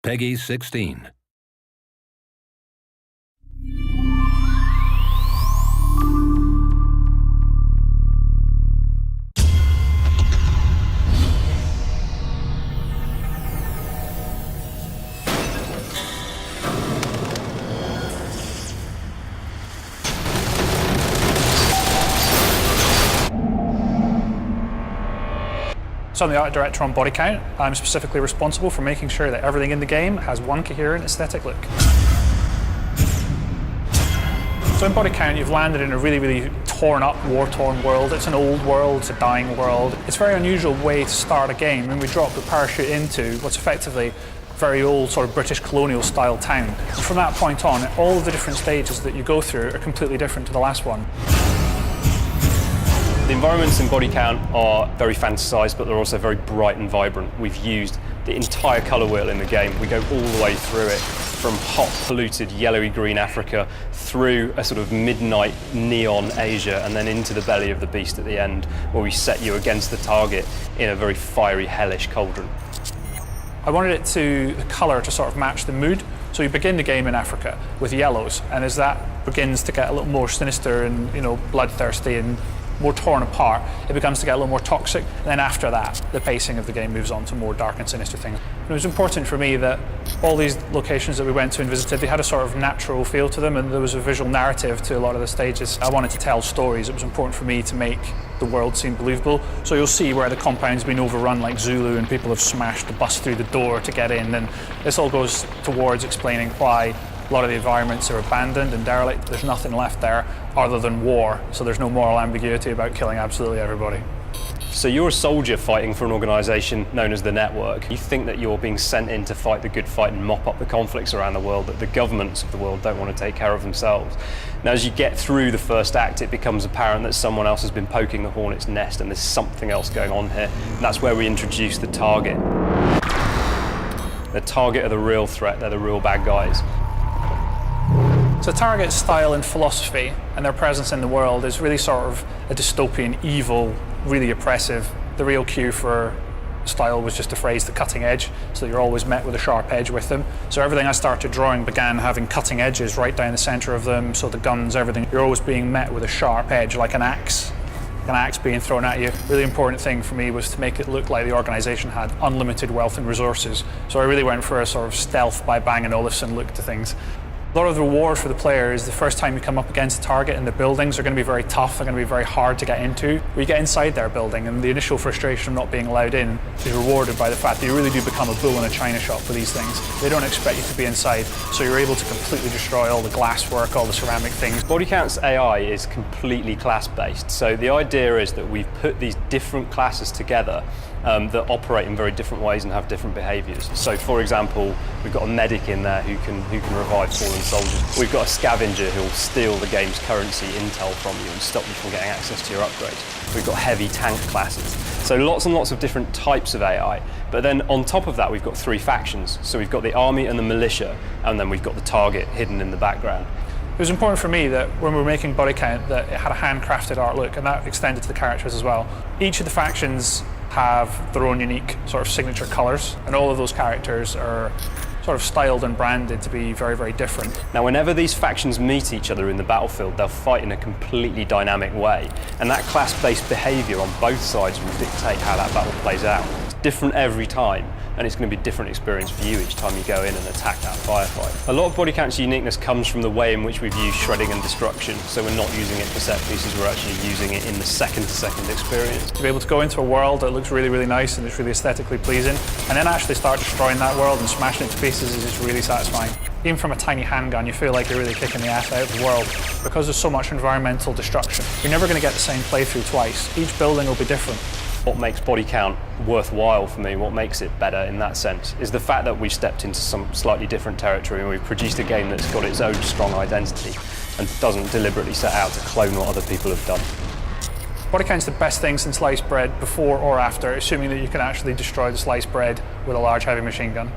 Peggy 16. So I'm the art director on Bodycount. I'm specifically responsible for making sure that everything in the game has one coherent aesthetic look. So in Bodycount, you've landed in a really torn up, war-torn world. It's an old world, it's a dying world. It's a very unusual way to start a game, and we drop the parachute into what's effectively a very old sort of British colonial style town. And from that point on, all of the different stages that you go through are completely different to the last one. The environments in Bodycount are very fantasised, but they're also very bright and vibrant. We've used the entire colour wheel in the game. We go all the way through it, from hot, polluted, yellowy-green Africa, through a sort of midnight neon Asia, and then into the belly of the beast at the end, where we set you against the target in a very fiery, hellish cauldron. I wanted the colour to sort of match the mood. So you begin the game in Africa with yellows, and as that begins to get a little more sinister and, bloodthirsty and more torn apart, it becomes to get a little more toxic. And then after that, the pacing of the game moves on to more dark and sinister things. And it was important for me that all these locations that we went to and visited, they had a sort of natural feel to them, and there was a visual narrative to a lot of the stages. I wanted to tell stories. It was important for me to make the world seem believable. So you'll see where the compound's been overrun like Zulu and people have smashed the bus through the door to get in, and this all goes towards explaining why a lot of the environments are abandoned and derelict. There's nothing left there other than war, so there's no moral ambiguity about killing absolutely everybody. So you're a soldier fighting for an organisation known as the Network. You think that you're being sent in to fight the good fight and mop up the conflicts around the world that the governments of the world don't want to take care of themselves. Now, as you get through the first act, it becomes apparent that someone else has been poking the hornet's nest and there's something else going on here. And that's where we introduce the target. The target are the real threat, they're the real bad guys. So Target's style and philosophy and their presence in the world is really sort of a dystopian, evil, really oppressive. The real cue for style was just a phrase, the cutting edge, so you're always met with a sharp edge with them. So everything I started drawing began having cutting edges right down the centre of them, so the guns, everything, you're always being met with a sharp edge, like an axe being thrown at you. Really important thing for me was to make it look like the organisation had unlimited wealth and resources. So I really went for a sort of stealth by Bang & Olufsen look to things. A lot of the reward for the player is the first time you come up against a target, and the buildings are going to be very tough, they're going to be very hard to get into. We get inside their building, and the initial frustration of not being allowed in is rewarded by the fact that you really do become a bull in a china shop for these things. They don't expect you to be inside, so you're able to completely destroy all the glasswork, all the ceramic things. Bodycount's AI is completely class-based, so the idea is that we've put these different classes together that operate in very different ways and have different behaviours. So, for example, we've got a medic in there who can revive fallen soldiers. We've got a scavenger who will steal the game's currency intel from you and stop you from getting access to your upgrades. We've got heavy tank classes. So lots and lots of different types of AI. But then on top of that, we've got three factions. So we've got the army and the militia, and then we've got the target hidden in the background. It was important for me that when we were making Bodycount that it had a handcrafted art look, and that extended to the characters as well. Each of the factions have their own unique sort of signature colours, and all of those characters are sort of styled and branded to be very different. Now, whenever these factions meet each other in the battlefield, they'll fight in a completely dynamic way, and that class-based behaviour on both sides will dictate how that battle plays out. It's different every time, and it's going to be a different experience for you each time you go in and attack that firefight. A lot of Bodycount's uniqueness comes from the way in which we've used shredding and destruction, so we're not using it for set pieces, we're actually using it in the second-to-second experience. To be able to go into a world that looks really nice and it's really aesthetically pleasing, and then actually start destroying that world and smashing it to pieces is just really satisfying. Even from a tiny handgun, you feel like you're really kicking the ass out of the world. Because there's so much environmental destruction, you're never going to get the same playthrough twice. Each building will be different. What makes Bodycount worthwhile for me, what makes it better in that sense, is the fact that we've stepped into some slightly different territory and we've produced a game that's got its own strong identity and doesn't deliberately set out to clone what other people have done. Bodycount's the best thing since sliced bread, before or after, assuming that you can actually destroy the sliced bread with a large heavy machine gun.